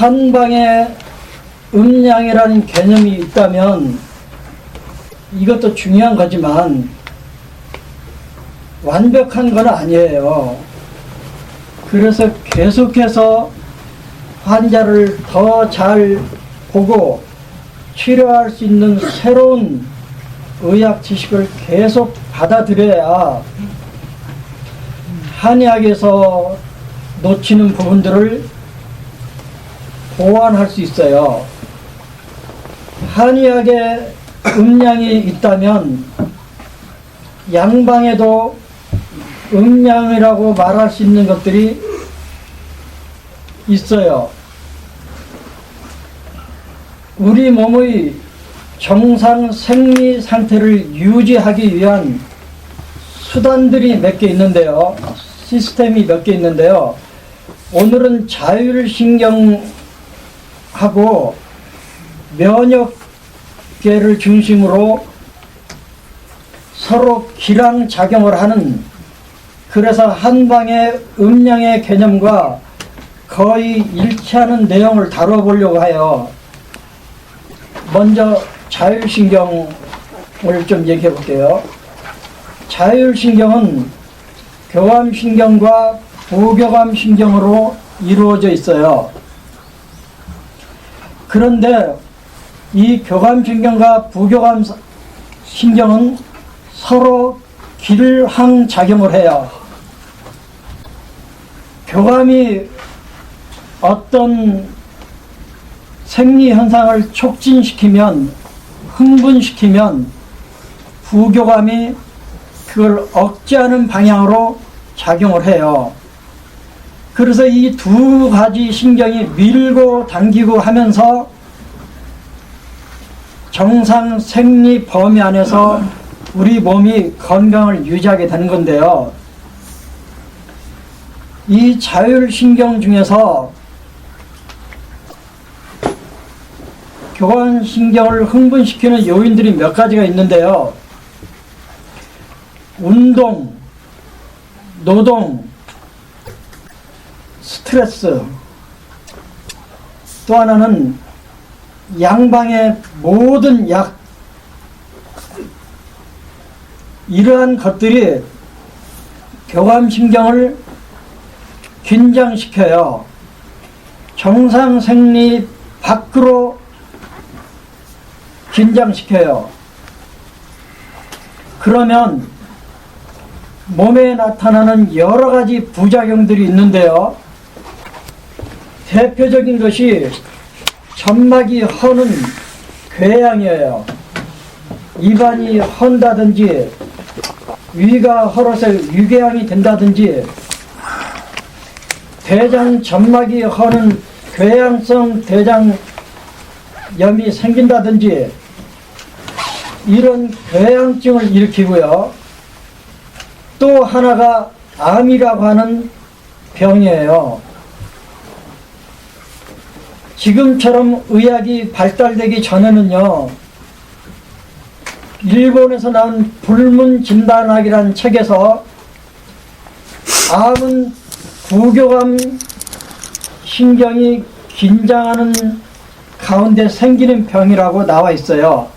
한방에 음양이라는 개념이 있다면 이것도 중요한 거지만 완벽한 건 아니에요. 그래서 계속해서 환자를 더 잘 보고 치료할 수 있는 새로운 의학 지식을 계속 받아들여야 한의학에서 놓치는 부분들을 보완할 수 있어요. 한의학에 음양이 있다면 양방에도 음양이라고 말할 수 있는 것들이 있어요. 우리 몸의 정상 생리 상태를 유지하기 위한 수단들이 몇 개 있는데요. 시스템이 몇 개 있는데요. 오늘은 자율신경하고 면역계를 중심으로 서로 기량작용을 하는, 그래서 한방의 음양의 개념과 거의 일치하는 내용을 다뤄보려고 해요. 먼저 자율신경을 좀 얘기해 볼게요. 자율신경은 교감신경과 부교감신경으로 이루어져 있어요. 그런데 이 교감신경과 부교감신경은 서로 길항작용을 해요. 교감이 어떤 생리현상을 촉진시키면, 흥분시키면 부교감이 그걸 억제하는 방향으로 작용을 해요. 그래서 이 두 가지 신경이 밀고 당기고 하면서 정상 생리 범위 안에서 우리 몸이 건강을 유지하게 되는 건데요. 이 자율신경 중에서 교감신경을 흥분시키는 요인들이 몇 가지가 있는데요. 운동, 노동, 스트레스, 또 하나는 양방의 모든 약, 이러한 것들이 교감신경을 긴장시켜요. 정상 생리 밖으로 긴장시켜요. 그러면 몸에 나타나는 여러 가지 부작용들이 있는데요. 대표적인 것이 점막이 허는 궤양이에요. 입안이 헌다든지 위가 헐어서 위궤양이 된다든지, 대장 점막이 허는 궤양성 대장염이 생긴다든지, 이런 궤양증을 일으키고요. 또 하나가 암이라고 하는 병이에요. 지금처럼 의학이 발달되기 전에는요, 일본에서 나온 불문진단학이라는 책에서 암은 부교감 신경이 긴장하는 가운데 생기는 병이라고 나와 있어요.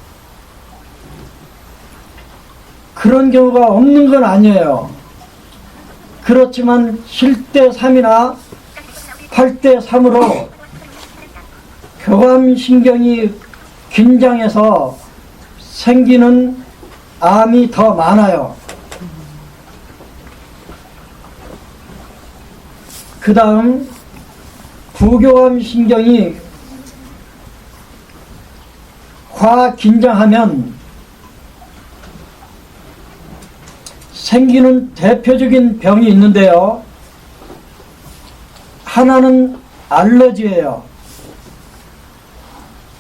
그런 경우가 없는 건 아니에요. 그렇지만 7대 3이나 8대 3으로 교감신경이 긴장해서 생기는 암이 더 많아요. 그 다음 부교감신경이 과긴장하면 생기는 대표적인 병이 있는데요. 하나는 알러지예요.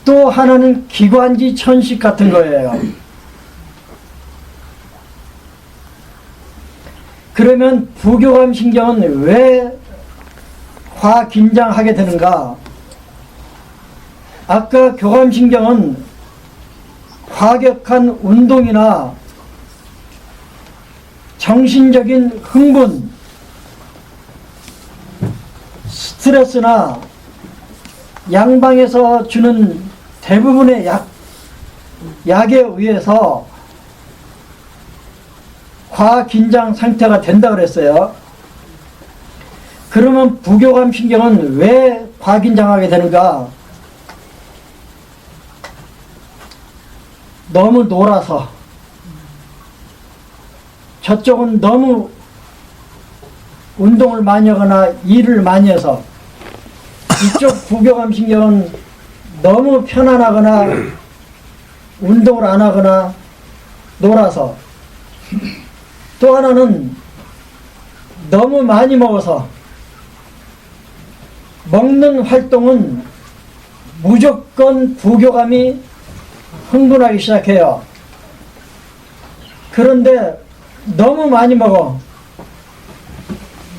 또 하나는 기관지 천식 같은 거예요. 그러면 부교감신경은 왜 과긴장하게 되는가? 아까 교감신경은 과격한 운동이나 정신적인 흥분, 스트레스나 양방에서 주는 대부분의 약에 의해서 과긴장 상태가 된다 그랬어요. 그러면 부교감 신경은 왜 과긴장하게 되는가? 너무 놀아서, 저쪽은 너무 운동을 많이 하거나 일을 많이 해서, 이쪽 부교감 신경은 너무 편안하거나 운동을 안 하거나 놀아서, 또 하나는 너무 많이 먹어서 먹는 활동은 무조건 부교감이 흥분하기 시작해요. 그런데 너무 많이 먹어.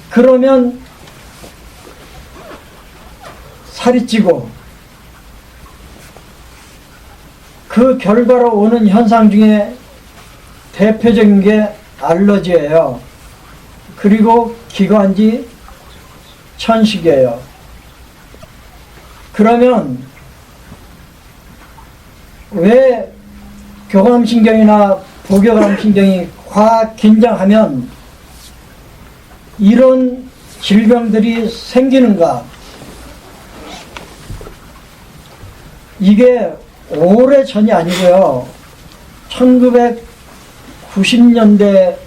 그러면 살이 찌고, 그 결과로 오는 현상 중에 대표적인 게 알러지예요. 그리고 기관지 천식이에요. 그러면 왜 교감신경이나 부교감신경이 과긴장하면 이런 질병들이 생기는가? 이게 오래전이 아니고요. 1990년대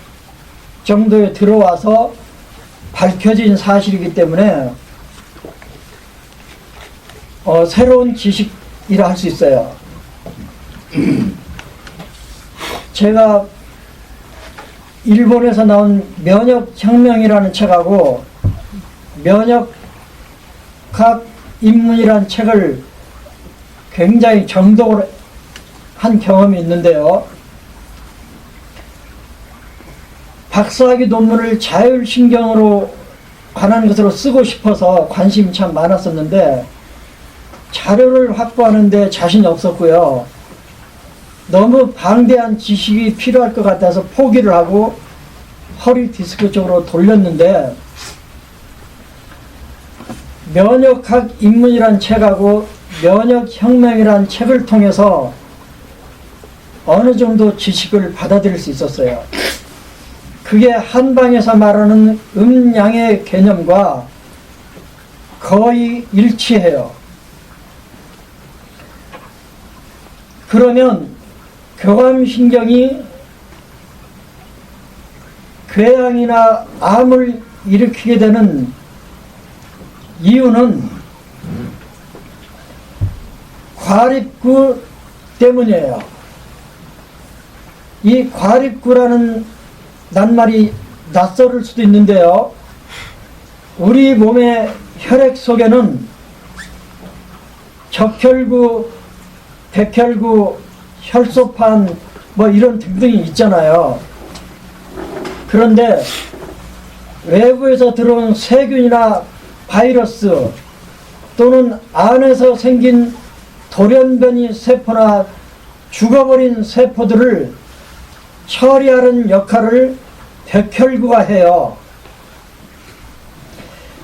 정도에 들어와서 밝혀진 사실이기 때문에 새로운 지식이라 할 수 있어요. 제가 일본에서 나온 면역혁명이라는 책하고 면역학 입문이라는 책을 굉장히 정독을 한 경험이 있는데요. 박사학위 논문을 자율신경으로 관한 것으로 쓰고 싶어서 관심이 참 많았었는데 자료를 확보하는데 자신이 없었고요. 너무 방대한 지식이 필요할 것 같아서 포기를 하고 허리 디스크 쪽으로 돌렸는데, 면역학 입문이라는 책하고 면역혁명이라는 책을 통해서 어느 정도 지식을 받아들일 수 있었어요. 그게 한방에서 말하는 음양의 개념과 거의 일치해요. 그러면 교감신경이 궤양이나 암을 일으키게 되는 이유는 과립구 때문이에요. 이 과립구라는 낱말이 낯설을 수도 있는데요. 우리 몸의 혈액 속에는 적혈구, 백혈구, 혈소판 뭐 이런 등등이 있잖아요. 그런데 외부에서 들어온 세균이나 바이러스 또는 안에서 생긴 돌연변이 세포나 죽어버린 세포들을 처리하는 역할을 백혈구가 해요.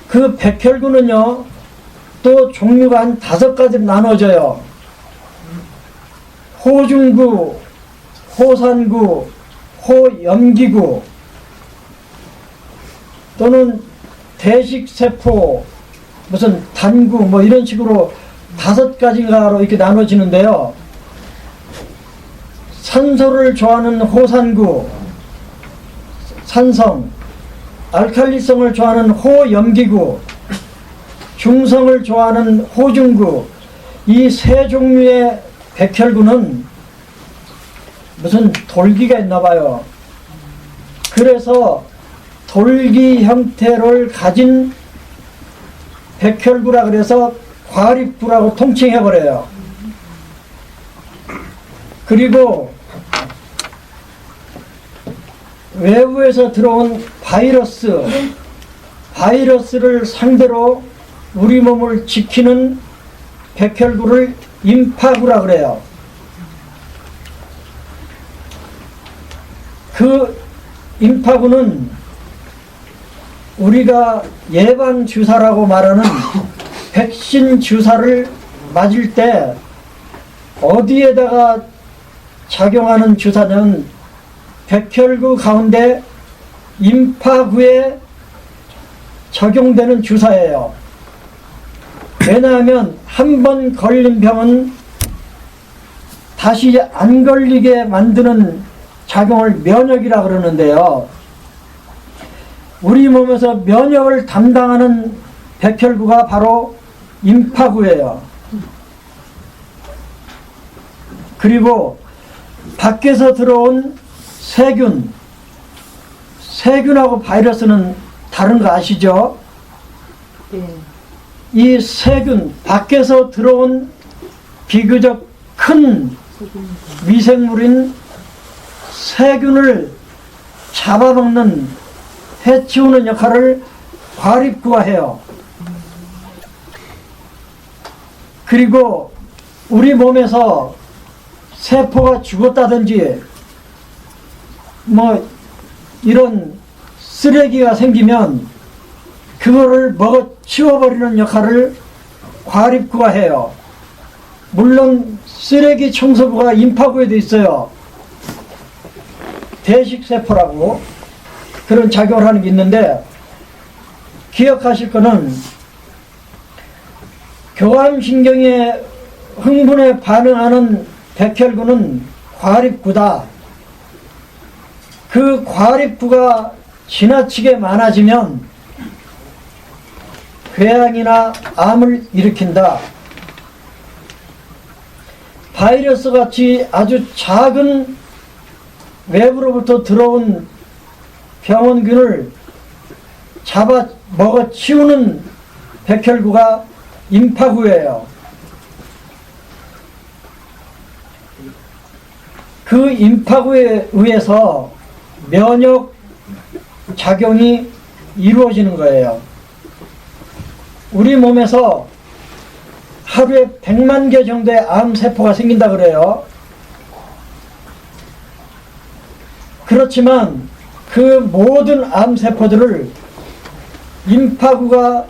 그 백혈구는요, 또 종류가 한 5가지로 나눠져요. 호중구, 호산구, 호염기구, 또는 대식세포, 무슨 단구, 뭐 이런 식으로 5가지가로 이렇게 나눠지는데요. 산소를 좋아하는 호산구, 산성, 알칼리성을 좋아하는 호염기구, 중성을 좋아하는 호중구, 이 세 종류의 백혈구는 무슨 돌기가 있나 봐요. 그래서 돌기 형태를 가진 백혈구라 그래서 과립구라고 통칭해버려요. 그리고 외부에서 들어온 바이러스를 상대로 우리 몸을 지키는 백혈구를 임파구라 그래요. 그 임파구는 우리가 예방주사라고 말하는 백신 주사를 맞을 때 어디에다가 작용하는 주사는 백혈구 가운데 임파구에 적용되는 주사예요. 왜냐하면 한 번 걸린 병은 다시 안 걸리게 만드는 작용을 면역이라 그러는데요. 우리 몸에서 면역을 담당하는 백혈구가 바로 임파구예요. 그리고 밖에서 들어온 세균하고 바이러스는 다른 거 아시죠? 네. 이 세균, 밖에서 들어온 비교적 큰 미생물인 세균을 잡아먹는, 해치우는 역할을 과립구가 해요. 그리고 우리 몸에서 세포가 죽었다든지 뭐 이런 쓰레기가 생기면 그거를 먹어 치워버리는 역할을 과립구가 해요. 물론 쓰레기 청소부가 임파구에도 있어요. 대식세포라고 그런 작용을 하는 게 있는데, 기억하실 거는 교감신경의 흥분에 반응하는 백혈구는 과립구다. 그 과립구가 지나치게 많아지면 궤양이나 암을 일으킨다. 바이러스 같이 아주 작은 외부로부터 들어온 병원균을 잡아 먹어 치우는 백혈구가 임파구예요. 그 임파구에 의해서 면역 작용이 이루어지는 거예요. 우리 몸에서 하루에 100만 개 정도의 암세포가 생긴다 그래요. 그렇지만 그 모든 암세포들을 임파구가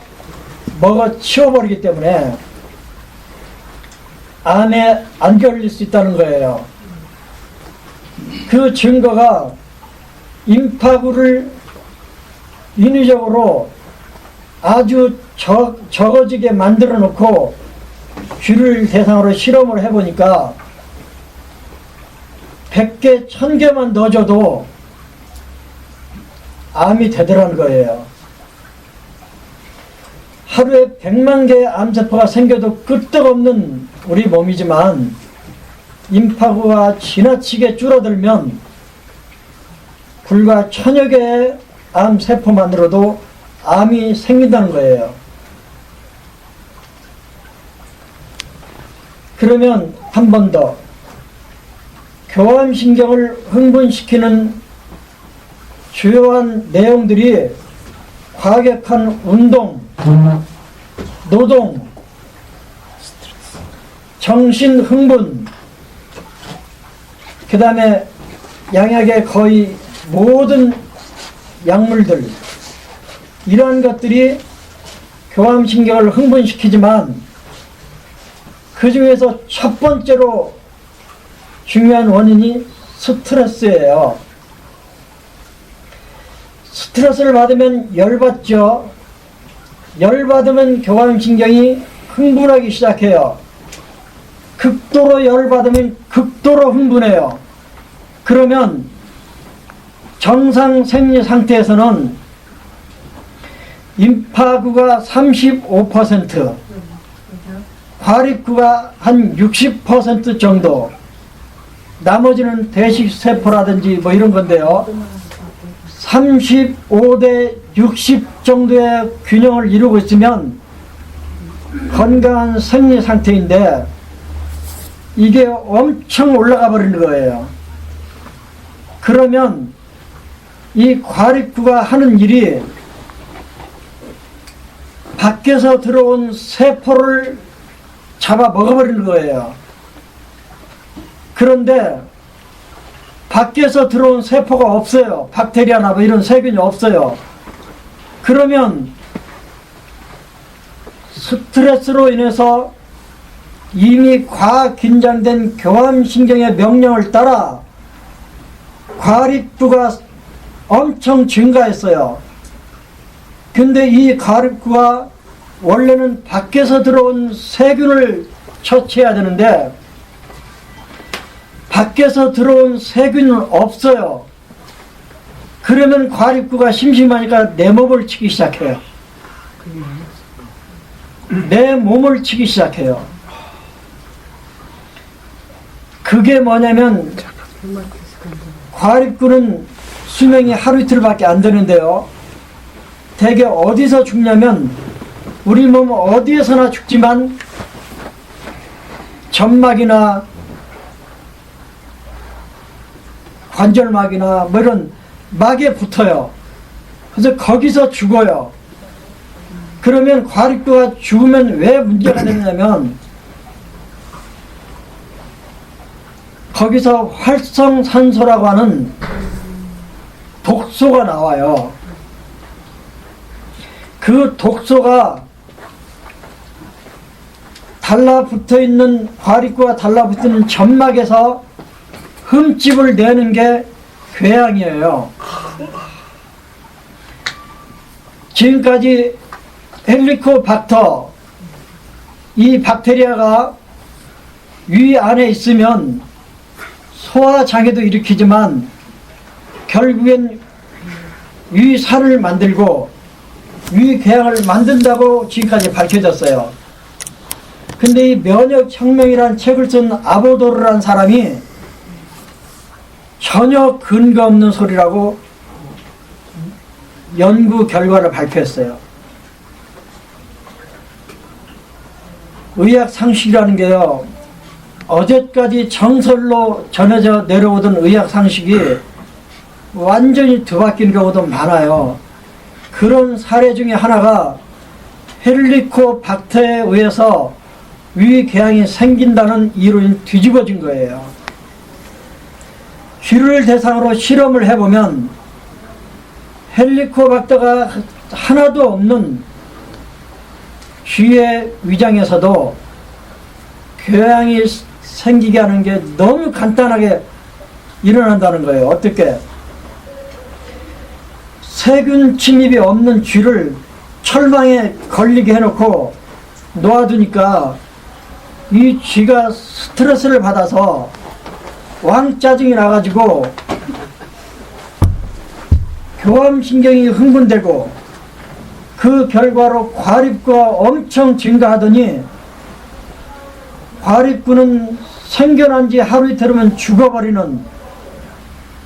먹어 치워버리기 때문에 암에 안 걸릴 수 있다는 거예요. 그 증거가 임파구를 인위적으로 아주 적어지게 만들어 놓고 쥐를 대상으로 실험을 해보니까 100개, 1000개만 넣어줘도 암이 되더라는 거예요. 하루에 100만 개의 암세포가 생겨도 끄떡없는 우리 몸이지만 임파구가 지나치게 줄어들면 불과 1000여 개의 암세포만으로도 암이 생긴다는 거예요. 그러면 한 번 더, 교감신경을 흥분시키는 주요한 내용들이 과격한 운동, 노동, 정신 흥분, 그 다음에 양약의 거의 모든 약물들, 이러한 것들이 교감신경을 흥분시키지만 그 중에서 첫 번째로 중요한 원인이 스트레스예요. 스트레스를 받으면 열받죠. 열받으면 교감신경이 흥분하기 시작해요. 극도로 열받으면 극도로 흥분해요. 그러면 정상 생리 상태에서는 임파구가 35%, 과립구가 한 60% 정도, 나머지는 대식세포라든지 뭐 이런 건데요. 35대 60 정도의 균형을 이루고 있으면 건강한 생리 상태인데 이게 엄청 올라가 버리는 거예요. 그러면 이 과립구가 하는 일이 밖에서 들어온 세포를 잡아 먹어버리는 거예요. 그런데 밖에서 들어온 세포가 없어요. 박테리아나 뭐 이런 세균이 없어요. 그러면 스트레스로 인해서 이미 과긴장된 교감신경의 명령을 따라 과립부가 엄청 증가했어요. 근데 이 과립부가 원래는 밖에서 들어온 세균을 처치해야 되는데 밖에서 들어온 세균은 없어요. 그러면 과립부가 심심하니까 내 몸을 치기 시작해요. 내 몸을 치기 시작해요. 그게 뭐냐면 과립부는 수명이 하루 이틀밖에 안 되는데요. 대개 어디서 죽냐면 우리 몸 어디에서나 죽지만 점막이나 관절막이나 뭐 이런 막에 붙어요. 그래서 거기서 죽어요. 그러면 과립부가 죽으면 왜 문제가 되냐면 거기서 활성산소라고 하는 독소가 나와요. 그 독소가 달라붙어 있는 과립부가 달라붙어 있는 점막에서 흠집을 내는 게 궤양이에요. 지금까지 헬리코박터 이 박테리아가 위 안에 있으면 소화장애도 일으키지만 결국엔 위살을 만들고 위궤양을 만든다고 지금까지 밝혀졌어요. 근데 이 면역혁명이라는 책을 쓴 아보도르라는 사람이 전혀 근거 없는 소리라고 연구 결과를 발표했어요. 의학 상식이라는 게요, 어제까지 정설로 전해져 내려오던 의학 상식이 완전히 뒤바뀐 경우도 많아요. 그런 사례 중에 하나가 헬리코박터에 의해서 위궤양이 생긴다는 이론이 뒤집어진 거예요. 쥐를 대상으로 실험을 해보면 헬리코박터가 하나도 없는 쥐의 위장에서도 궤양이 생기게 하는 게 너무 간단하게 일어난다는 거예요. 어떻게? 세균 침입이 없는 쥐를 철망에 걸리게 해놓고 놓아두니까 이 쥐가 스트레스를 받아서 왕짜증이 나가지고 교감신경이 흥분되고 그 결과로 과립부가 엄청 증가하더니 과립부는 생겨난 지 하루 이틀이면 죽어버리는,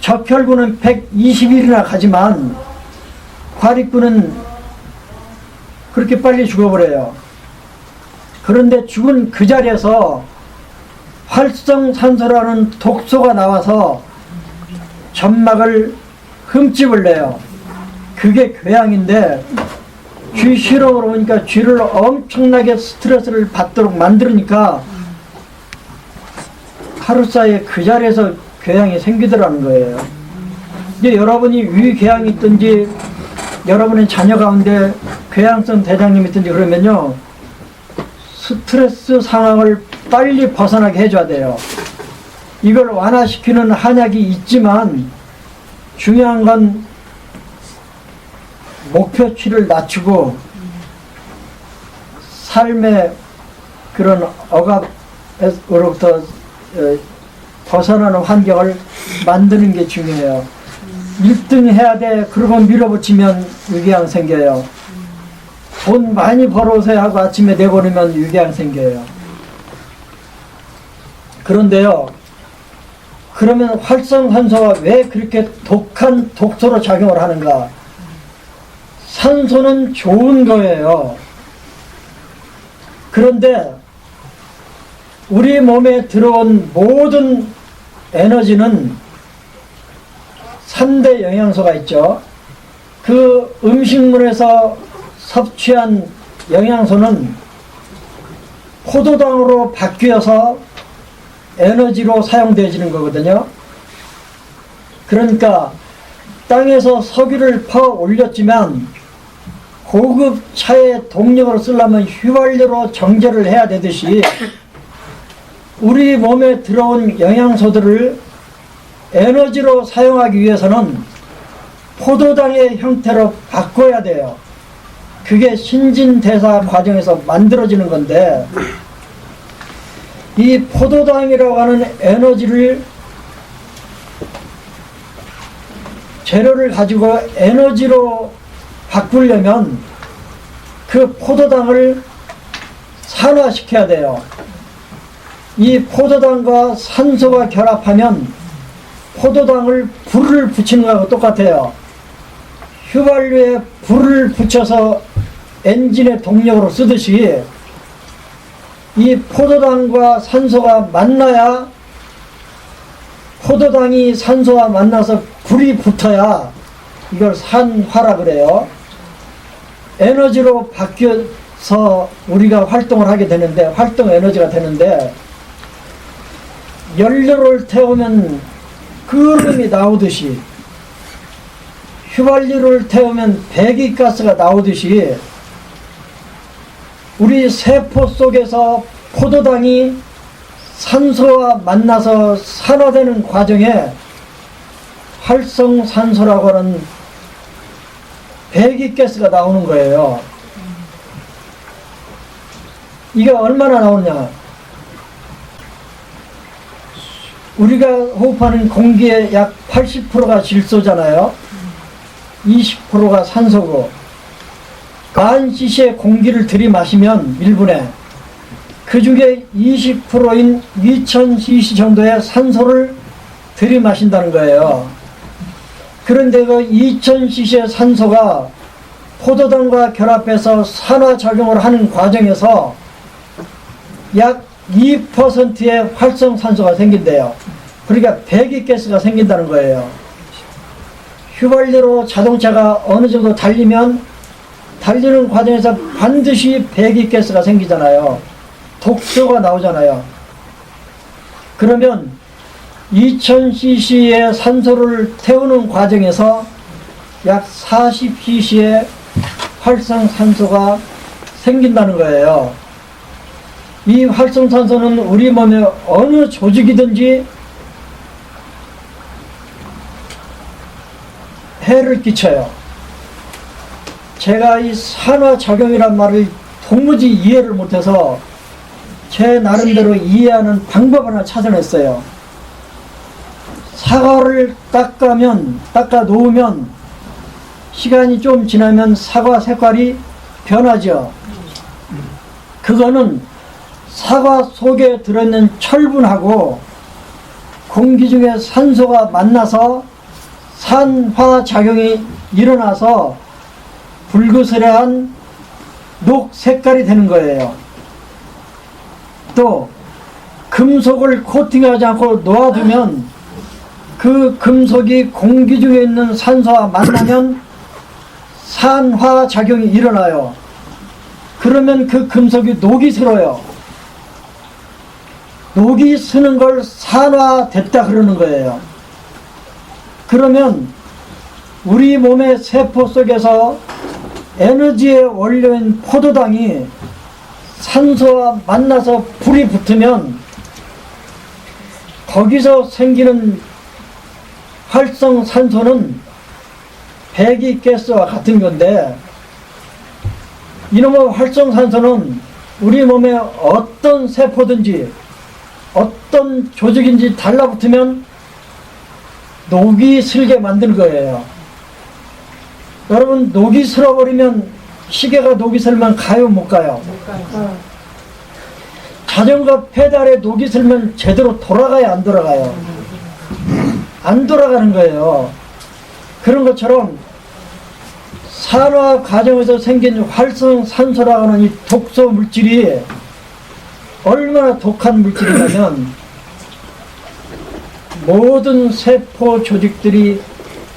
적혈구는 120일이나 가지만 과립부는 그렇게 빨리 죽어버려요. 그런데 죽은 그 자리에서 활성산소라는 독소가 나와서 점막을 흠집을 내요. 그게 궤양인데 쥐 실험으로 보니까 쥐를 엄청나게 스트레스를 받도록 만들으니까 하루 사이에 그 자리에서 궤양이 생기더라는 거예요. 이제 여러분이 위궤양이 있든지 여러분의 자녀 가운데 궤양성 대장님이 있든지 그러면요, 스트레스 상황을 빨리 벗어나게 해줘야 돼요. 이걸 완화시키는 한약이 있지만 중요한 건 목표치를 낮추고 삶의 그런 억압으로부터 벗어나는 환경을 만드는 게 중요해요. 1등 해야 돼. 그러고 밀어붙이면 위궤양 생겨요. 돈 많이 벌어오세요 하고 아침에 내보내면 위궤양 생겨요. 그런데요, 그러면 활성산소가 왜 그렇게 독한 독소로 작용을 하는가? 산소는 좋은 거예요. 그런데 우리 몸에 들어온 모든 에너지는 3대 영양소가 있죠. 그 음식물에서 섭취한 영양소는 포도당으로 바뀌어서 에너지로 사용되어지는 거거든요. 그러니까 땅에서 석유를 퍼 올렸지만 고급 차의 동력으로 쓰려면 휘발유로 정제를 해야 되듯이 우리 몸에 들어온 영양소들을 에너지로 사용하기 위해서는 포도당의 형태로 바꿔야 돼요. 그게 신진대사 과정에서 만들어지는 건데, 이 포도당이라고 하는 에너지를 재료를 가지고 에너지로 바꾸려면 그 포도당을 산화시켜야 돼요. 이 포도당과 산소가 결합하면 포도당을 불을 붙이는 거하고 똑같아요. 휘발유에 불을 붙여서 엔진의 동력으로 쓰듯이 이 포도당과 산소가 만나야, 포도당이 산소와 만나서 불이 붙어야 이걸 산화라 그래요. 에너지로 바뀌어서 우리가 활동을 하게 되는데, 활동 에너지가 되는데, 연료를 태우면 끓음이 나오듯이, 휘발유를 태우면 배기가스가 나오듯이, 우리 세포 속에서 포도당이 산소와 만나서 산화되는 과정에 활성산소라고 하는 배기가스가 나오는 거예요. 이게 얼마나 나오느냐? 우리가 호흡하는 공기의 약 80%가 질소잖아요. 20%가 산소고, 1000cc의 공기를 들이마시면 1분에 그 중에 20%인 2000cc 정도의 산소를 들이마신다는 거예요. 그런데 그 2000cc의 산소가 포도당과 결합해서 산화작용을 하는 과정에서 약 2%의 활성산소가 생긴대요. 그러니까 배기가스가 생긴다는 거예요. 휘발유로 자동차가 어느 정도 달리면 달리는 과정에서 반드시 배기가스가 생기잖아요. 독소가 나오잖아요. 그러면 2000cc의 산소를 태우는 과정에서 약 40cc의 활성산소가 생긴다는 거예요. 이 활성산소는 우리 몸에 어느 조직이든지 해를 끼쳐요. 제가 이 산화작용이란 말을 도무지 이해를 못해서 제 나름대로 이해하는 방법 하나 찾아냈어요. 사과를 닦아 놓으면 시간이 좀 지나면 사과 색깔이 변하죠. 그거는 사과 속에 들어있는 철분하고 공기 중에 산소가 만나서 산화작용이 일어나서 붉으스레한 녹 색깔이 되는 거예요. 또 금속을 코팅하지 않고 놓아두면 그 금속이 공기 중에 있는 산소와 만나면 산화작용이 일어나요. 그러면 그 금속이 녹이 슬어요. 녹이 스는 걸 산화됐다 그러는 거예요. 그러면 우리 몸의 세포 속에서 에너지의 원료인 포도당이 산소와 만나서 불이 붙으면 거기서 생기는 활성산소는 배기가스와 같은 건데, 이놈의 활성산소는 우리 몸에 어떤 세포든지 어떤 조직인지 달라붙으면 녹이 슬게 만드는 거예요. 여러분, 녹이 슬어버리면, 시계가 녹이 슬면 가요, 못 가요? 못 가요. 자전거 페달에 녹이 슬면 제대로 돌아가요, 안 돌아가요? 안 돌아가는 거예요. 그런 것처럼 산화 과정에서 생긴 활성산소라고 하는 이 독소 물질이 얼마나 독한 물질이냐면 모든 세포 조직들이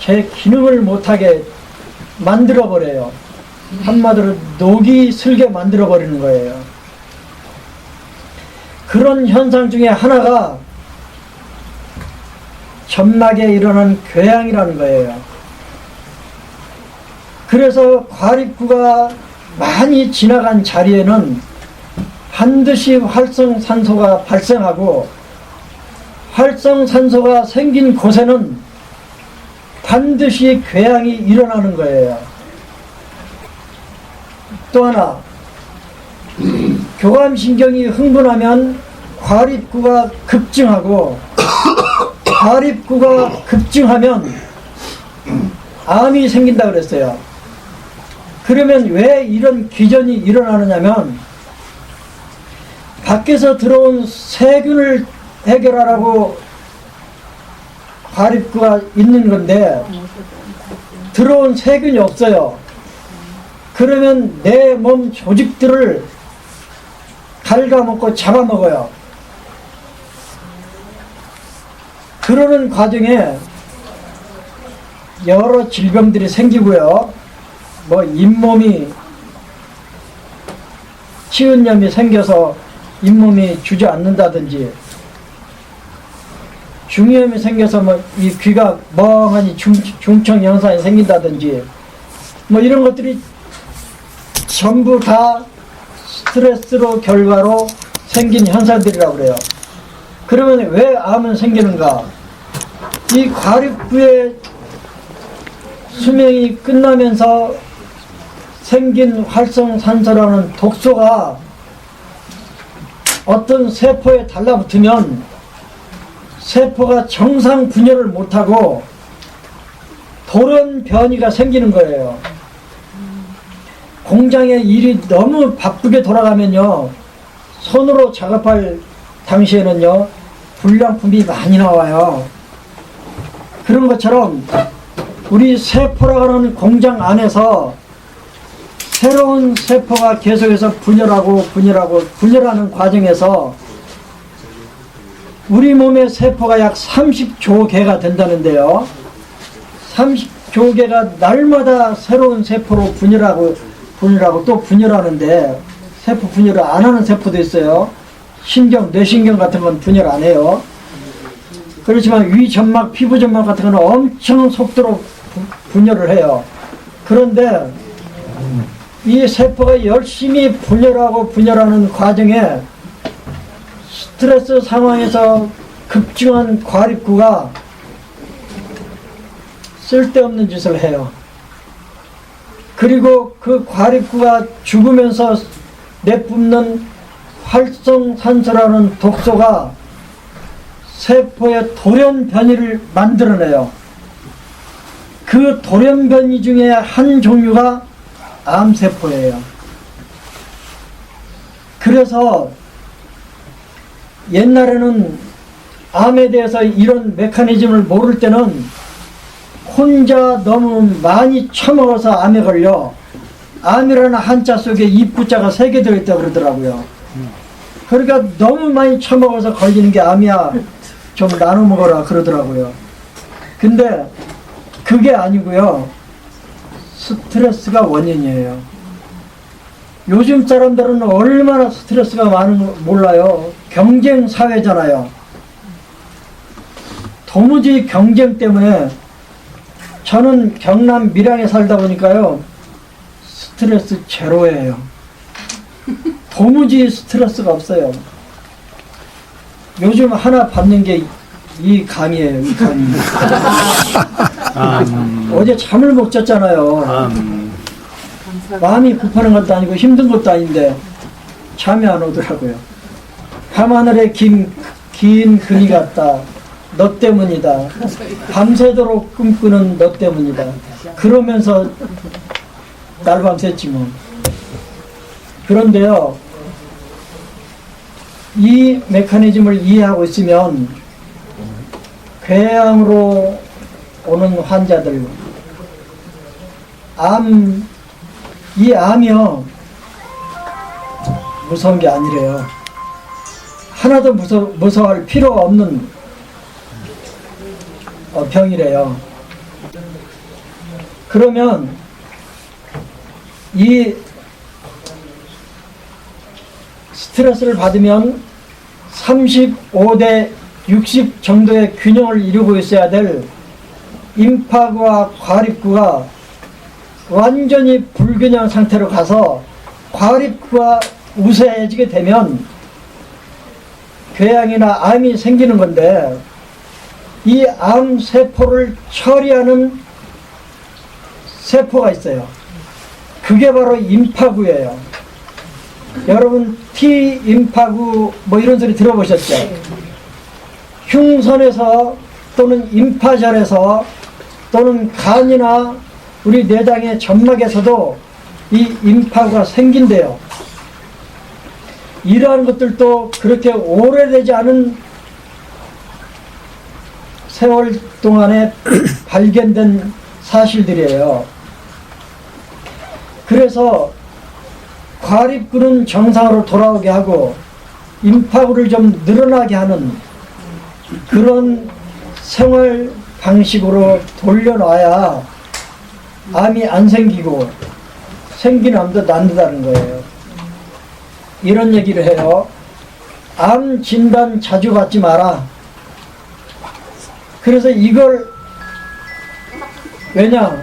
제 기능을 못하게 만들어버려요. 한마디로 녹이 슬게 만들어버리는 거예요. 그런 현상 중에 하나가 점막에 일어난 궤양이라는 거예요. 그래서 과립구가 많이 지나간 자리에는 반드시 활성산소가 발생하고, 활성산소가 생긴 곳에는 반드시 궤양이 일어나는 거예요. 또 하나, 교감신경이 흥분하면 과립구가 급증하고, 과립구가 급증하면 암이 생긴다 그랬어요. 그러면 왜 이런 기전이 일어나느냐면, 밖에서 들어온 세균을 해결하라고 과립구가 있는 건데, 들어온 세균이 없어요. 그러면 내 몸 조직들을 갉아먹고 잡아먹어요. 그러는 과정에 여러 질병들이 생기고요. 뭐 잇몸이, 치은염이 생겨서 잇몸이 주저앉는다든지, 중이염이 생겨서 뭐 이 귀가 멍하니 중청 현상이 생긴다든지, 뭐 이런 것들이 전부 다 스트레스로 결과로 생긴 현상들이라고 그래요. 그러면 왜 암은 생기는가? 이 과립구의 수명이 끝나면서 생긴 활성산소라는 독소가 어떤 세포에 달라붙으면 세포가 정상 분열을 못하고 돌연 변이가 생기는 거예요. 공장의 일이 너무 바쁘게 돌아가면요, 손으로 작업할 당시에는요 불량품이 많이 나와요. 그런 것처럼 우리 세포라고 하는 공장 안에서 새로운 세포가 계속해서 분열하는 과정에서 우리 몸의 세포가 약 30조 개가 된다는데요, 30조 개가 날마다 새로운 세포로 분열하고 또 분열하는데, 세포 분열을 안 하는 세포도 있어요. 뇌신경 같은 건 분열 안 해요. 그렇지만 위점막, 피부점막 같은 건 엄청 속도로 분열을 해요. 그런데 이 세포가 열심히 분열하는 과정에 스트레스 상황에서 급증한 과립구가 쓸데없는 짓을 해요. 그리고 그 과립구가 죽으면서 내뿜는 활성산소라는 독소가 세포의 돌연 변이를 만들어내요. 그 돌연 변이 중에 한 종류가 암세포예요. 그래서 옛날에는 암에 대해서 이런 메커니즘을 모를 때는 혼자 너무 많이 처먹어서 암에 걸려, 암이라는 한자 속에 입구자가 3개 들어있다고 그러더라고요. 그러니까 너무 많이 처먹어서 걸리는 게 암이야, 좀 나눠 먹어라 그러더라고요. 근데 그게 아니고요, 스트레스가 원인이에요. 요즘 사람들은 얼마나 스트레스가 많은 거 몰라요. 경쟁 사회잖아요. 도무지 경쟁 때문에, 저는 경남 밀양에 살다 보니까요 스트레스 제로예요. 도무지 스트레스가 없어요. 요즘 하나 받는 게 이 강의예요. 이 강의. 어제 잠을 못 잤잖아요. 마음이 급하는 것도 아니고 힘든 것도 아닌데 잠이 안 오더라고요. 밤하늘에 긴 금이 같다. 너 때문이다. 밤새도록 꿈꾸는 너 때문이다. 그러면서 날밤 샜지 뭐. 그런데요, 이 메커니즘을 이해하고 있으면 궤양으로 오는 환자들, 이 암이요 무서운 게 아니래요. 하나도 무서워할 필요가 없는 병이래요. 그러면 이 스트레스를 받으면 35대 60 정도의 균형을 이루고 있어야 될 임파구와 과립구가 완전히 불균형 상태로 가서 과립구가 우세해지게 되면 궤양이나 암이 생기는 건데, 이 암세포를 처리하는 세포가 있어요. 그게 바로 임파구예요. 여러분 T임파구 뭐 이런 소리 들어보셨죠? 흉선에서 또는 임파절에서 또는 간이나 우리 내장의 점막에서도 이 임파구가 생긴대요. 이러한 것들도 그렇게 오래되지 않은 세월 동안에 발견된 사실들이에요. 그래서 과립구는 정상으로 돌아오게 하고 임파구를 좀 늘어나게 하는 그런 생활 방식으로 돌려놔야 암이 안 생기고 생긴 암도 낫는다는 거예요. 이런 얘기를 해요. 암 진단 자주 받지 마라. 그래서 이걸 왜냐?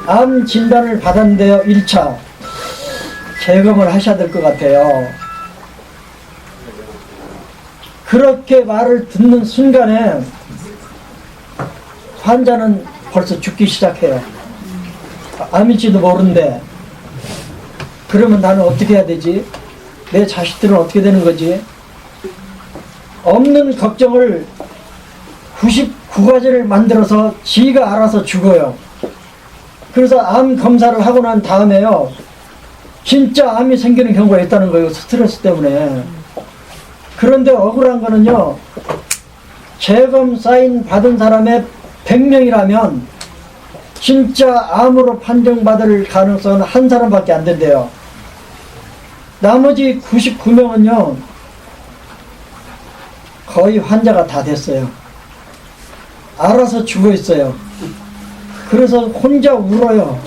암 진단을 받았는데요. 1차 재검을 하셔야 될 것 같아요. 그렇게 말을 듣는 순간에 환자는 벌써 죽기 시작해요. 암일지도 모르는데 그러면 나는 어떻게 해야 되지? 내 자식들은 어떻게 되는 거지? 없는 걱정을 99가지를 만들어서 지가 알아서 죽어요. 그래서 암 검사를 하고 난 다음에요, 진짜 암이 생기는 경우가 있다는 거예요. 스트레스 때문에. 그런데 억울한 거는요, 재검 사인 받은 사람의 100명이라면 진짜 암으로 판정받을 가능성은 한 사람밖에 안 된대요. 나머지 99명은요 거의 환자가 다 됐어요. 알아서 죽어 있어요. 그래서 혼자 울어요.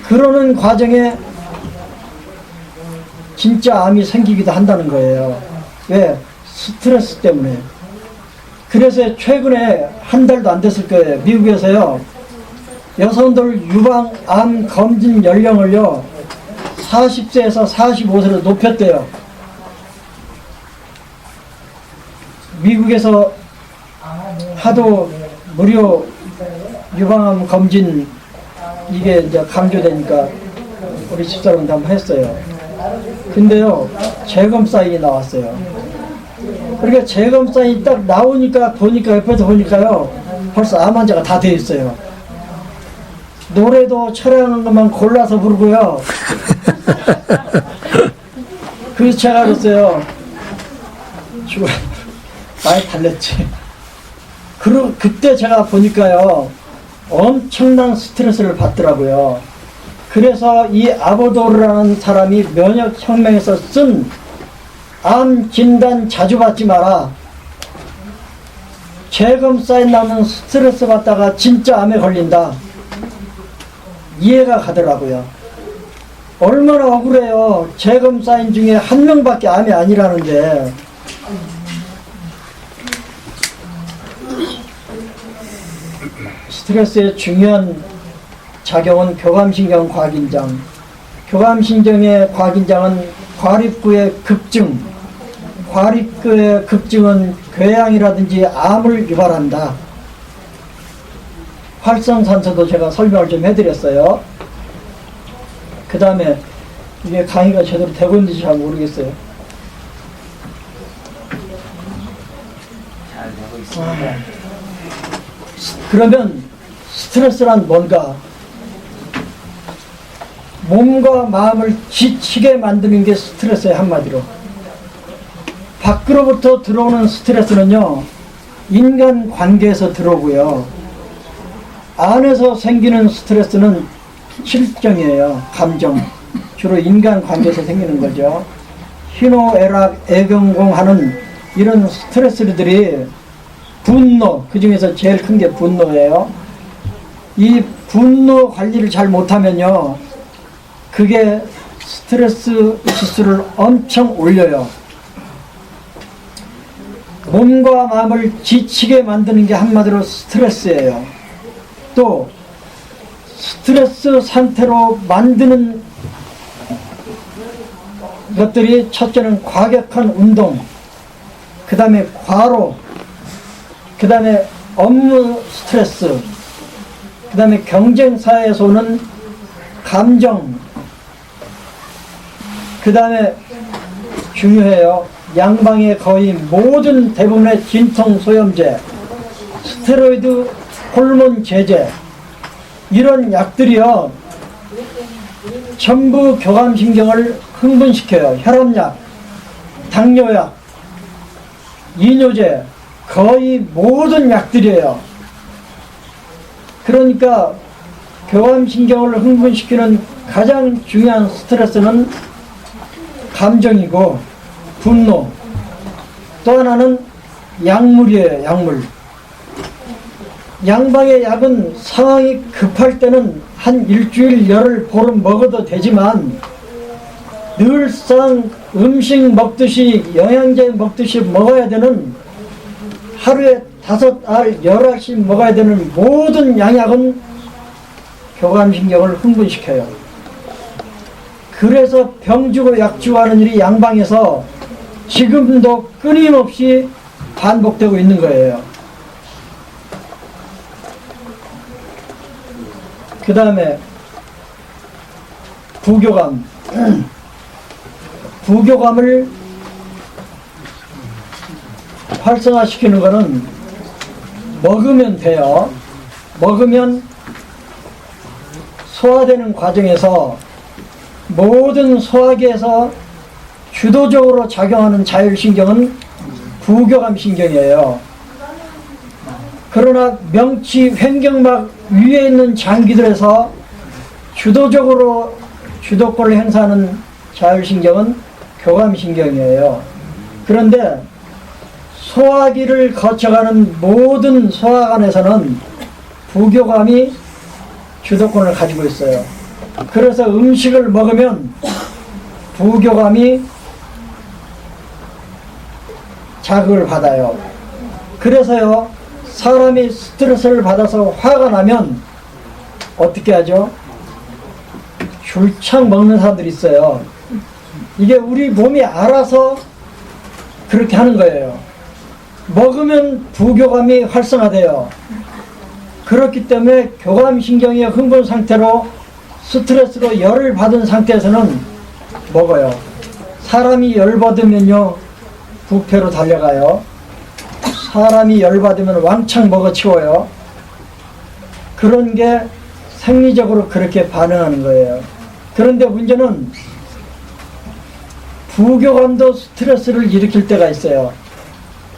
그러는 과정에 진짜 암이 생기기도 한다는 거예요. 왜? 스트레스 때문에. 그래서 최근에 한 달도 안 됐을 거예요. 미국에서요, 여성들 유방암 검진 연령을요 40세에서 45세로 높였대요. 미국에서 하도 무료 유방암 검진 이게 이제 강조되니까 우리 집사람도 한번 했어요. 근데요, 재검 사인이 나왔어요. 그러니까 재검 사인이 딱 나오니까 보니까, 옆에서 보니까요, 벌써 암 환자가 다 돼 있어요. 노래도 처량한 것만 골라서 부르고요. 그래서 제가 그랬어요. 많이 달랬지. 그리고 그때 제가 보니까요, 엄청난 스트레스를 받더라고요. 그래서 이 아보도르라는 사람이 면역혁명에서 쓴 암 진단 자주 받지 마라. 재검 사인 나오면 스트레스 받다가 진짜 암에 걸린다. 이해가 가더라고요. 얼마나 억울해요. 재검 사인 중에 한 명밖에 암이 아니라는데. 스트레스의 중요한 작용은 교감신경 과긴장. 교감신경의 과긴장은 과립구의 급증. 과립구의 급증은 궤양이라든지 암을 유발한다. 활성산소도 제가 설명을 좀 해드렸어요. 그 다음에 이게 강의가 제대로 되고 있는지 잘 모르겠어요. 잘 되고 있습니다. 그러면 스트레스란 뭔가? 몸과 마음을 지치게 만드는 게 스트레스의 한마디로. 밖으로부터 들어오는 스트레스는요, 인간 관계에서 들어오고요, 안에서 생기는 스트레스는 실정이에요. 감정. 주로 인간 관계에서 생기는 거죠. 희노애락, 애경공하는 이런 스트레스들이 분노, 그 중에서 제일 큰 게 분노예요. 이 분노 관리를 잘 못하면요, 그게 스트레스 지수를 엄청 올려요. 몸과 마음을 지치게 만드는 게 한마디로 스트레스예요. 또 스트레스 상태로 만드는 것들이 첫째는 과격한 운동, 그 다음에 과로, 그 다음에 업무 스트레스, 그 다음에 경쟁사에서 오는 감정, 그 다음에 중요해요. 양방의 거의 모든 대부분의 진통소염제, 스테로이드, 호르몬 제제, 이런 약들이요 전부 교감신경을 흥분시켜요. 혈압약, 당뇨약, 이뇨제, 거의 모든 약들이에요. 그러니까 교감신경을 흥분시키는 가장 중요한 스트레스는 감정이고 분노, 또 하나는 약물이에요. 약물. 양방의 약은 상황이 급할 때는 한 일주일, 열흘, 보름 먹어도 되지만 늘상 음식 먹듯이 영양제 먹듯이 먹어야 되는, 하루에 5알, 10알씩 먹어야 되는 모든 양약은 교감신경을 흥분시켜요. 그래서 병 주고 약 주고 하는 일이 양방에서 지금도 끊임없이 반복되고 있는 거예요. 그 다음에 부교감. 부교감을 활성화시키는 것은 먹으면 돼요. 먹으면 소화되는 과정에서 모든 소화기에서 주도적으로 작용하는 자율신경은 부교감신경이에요. 그러나 명치, 횡격막 위에 있는 장기들에서 주도적으로 주도권을 행사하는 자율신경은 교감신경이에요. 그런데 소화기를 거쳐가는 모든 소화관에서는 부교감이 주도권을 가지고 있어요. 그래서 음식을 먹으면 부교감이 자극을 받아요. 그래서요, 사람이 스트레스를 받아서 화가 나면 어떻게 하죠? 줄창 먹는 사람들이 있어요. 이게 우리 몸이 알아서 그렇게 하는 거예요. 먹으면 부교감이 활성화돼요. 그렇기 때문에 교감신경의 흥분 상태로 스트레스로 열을 받은 상태에서는 먹어요. 사람이 열받으면요, 부패로 달려가요. 사람이 열받으면 왕창 먹어치워요. 그런 게 생리적으로 그렇게 반응하는 거예요. 그런데 문제는 부교감도 스트레스를 일으킬 때가 있어요.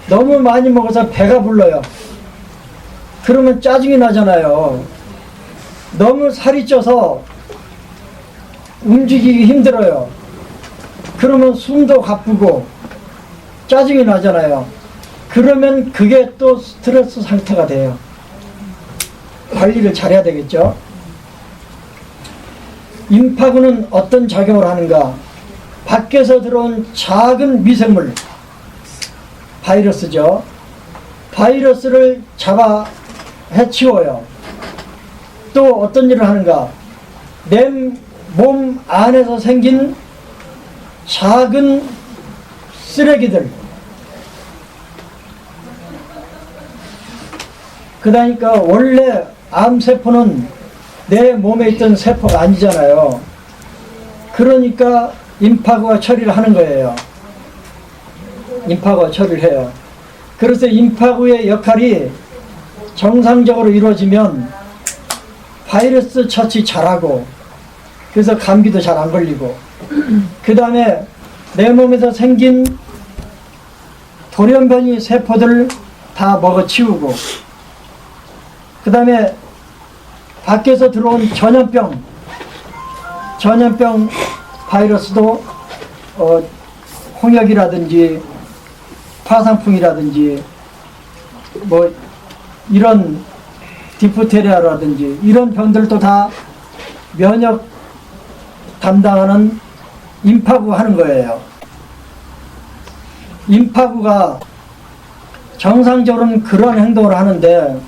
너무 많이 먹어서 배가 불러요. 그러면 짜증이 나잖아요. 너무 살이 쪄서 움직이기 힘들어요. 그러면 숨도 가쁘고 짜증이 나잖아요. 그러면 그게 또 스트레스 상태가 돼요. 관리를 잘해야 되겠죠. 임파구는 어떤 작용을 하는가? 밖에서 들어온 작은 미생물, 바이러스죠. 바이러스를 잡아 해치워요. 또 어떤 일을 하는가? 내 몸 안에서 생긴 작은 쓰레기들, 그러니까 원래 암세포는 내 몸에 있던 세포가 아니잖아요. 그러니까 임파구가 처리를 하는 거예요. 임파구가 처리를 해요. 그래서 임파구의 역할이 정상적으로 이루어지면 바이러스 처치 잘하고, 그래서 감기도 잘 안 걸리고, 그 다음에 내 몸에서 생긴 돌연변이 세포들 다 먹어치우고, 그 다음에 밖에서 들어온 전염병 바이러스도 홍역이라든지 파상풍이라든지 뭐 이런 디프테리아라든지 이런 병들도 다 면역 담당하는 임파구가 하는 거예요. 임파구가 정상적으로는 그런 행동을 하는데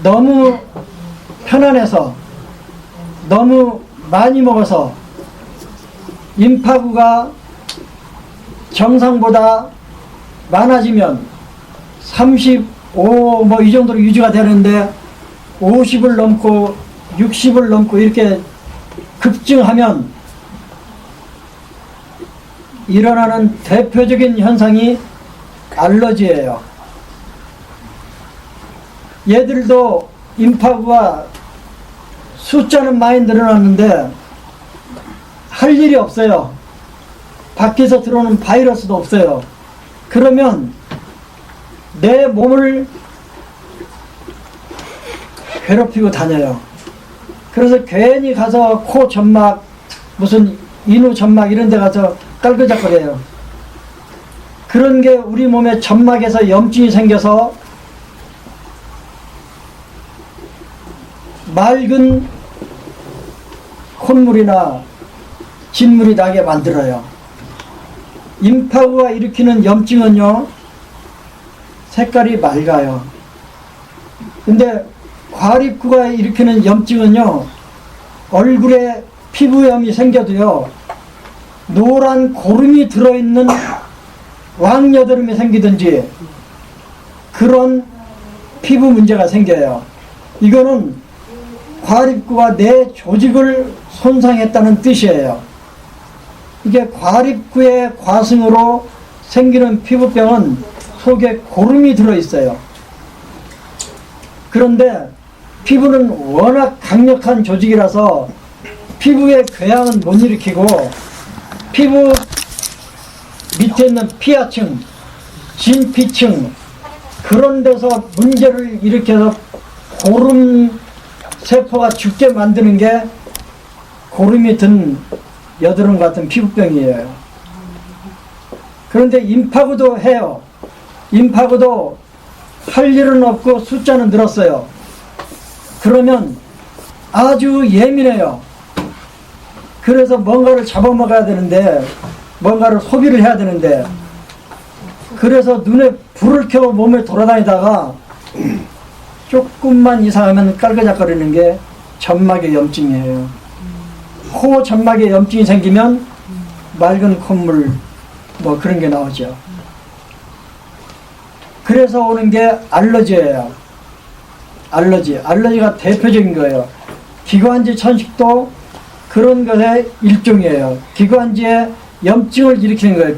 너무 편안해서 너무 많이 먹어서 임파구가 정상보다 많아지면 35 뭐 이 정도로 유지가 되는데 50을 넘고 60을 넘고 이렇게 급증하면 일어나는 대표적인 현상이 알러지예요. 얘들도 임파구가 숫자는 많이 늘어났는데 할 일이 없어요. 밖에서 들어오는 바이러스도 없어요. 그러면 내 몸을 괴롭히고 다녀요. 그래서 괜히 가서 코 점막, 무슨 인후 점막 이런 데 가서 깔그작거려요. 그런 게 우리 몸의 점막에서 염증이 생겨서 맑은 콧물이나 진물이 나게 만들어요. 임파구가 일으키는 염증은요, 색깔이 맑아요. 근데 과립구가 일으키는 염증은요, 얼굴에 피부염이 생겨도요, 노란 고름이 들어있는 왕여드름이 생기든지 그런 피부 문제가 생겨요. 이거는 과립구가 내 조직을 손상했다는 뜻이에요. 이게 과립구의 과승으로 생기는 피부병은 속에 고름이 들어있어요. 그런데 피부는 워낙 강력한 조직이라서 피부의 궤양은 못 일으키고 피부 밑에 있는 피하층, 진피층 그런 데서 문제를 일으켜서 고름 세포가 죽게 만드는 게 고름이 든 여드름 같은 피부병이에요. 그런데 임파구도 해요. 임파구도 할 일은 없고 숫자는 늘었어요. 그러면 아주 예민해요. 그래서 뭔가를 잡아먹어야 되는데, 뭔가를 소비를 해야 되는데, 그래서 눈에 불을 켜고 몸에 돌아다니다가 조금만 이상하면 깔그작거리는 게 점막의 염증이에요. 코 점막에 염증이 생기면 맑은 콧물 뭐 그런 게 나오죠. 그래서 오는 게 알러지예요. 알러지가 대표적인 거예요. 기관지 천식도 그런 것의 일종이에요. 기관지에 염증을 일으키는 거예요.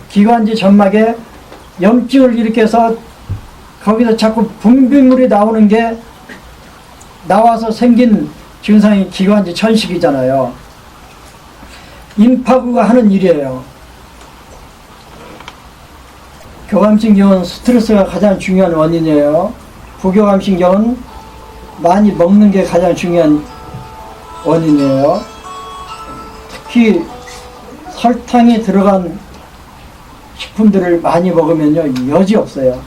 기관지 점막에 염증을 일으켜서 거기서 자꾸 분비물이 나오는 게 나와서 생긴 증상이 기관지 천식이잖아요. 임파구가 하는 일이에요. 교감신경은 스트레스가 가장 중요한 원인이에요. 부교감신경은 많이 먹는 게 가장 중요한 원인이에요. 특히 설탕이 들어간 식품들을 많이 먹으면요, 여지없어요.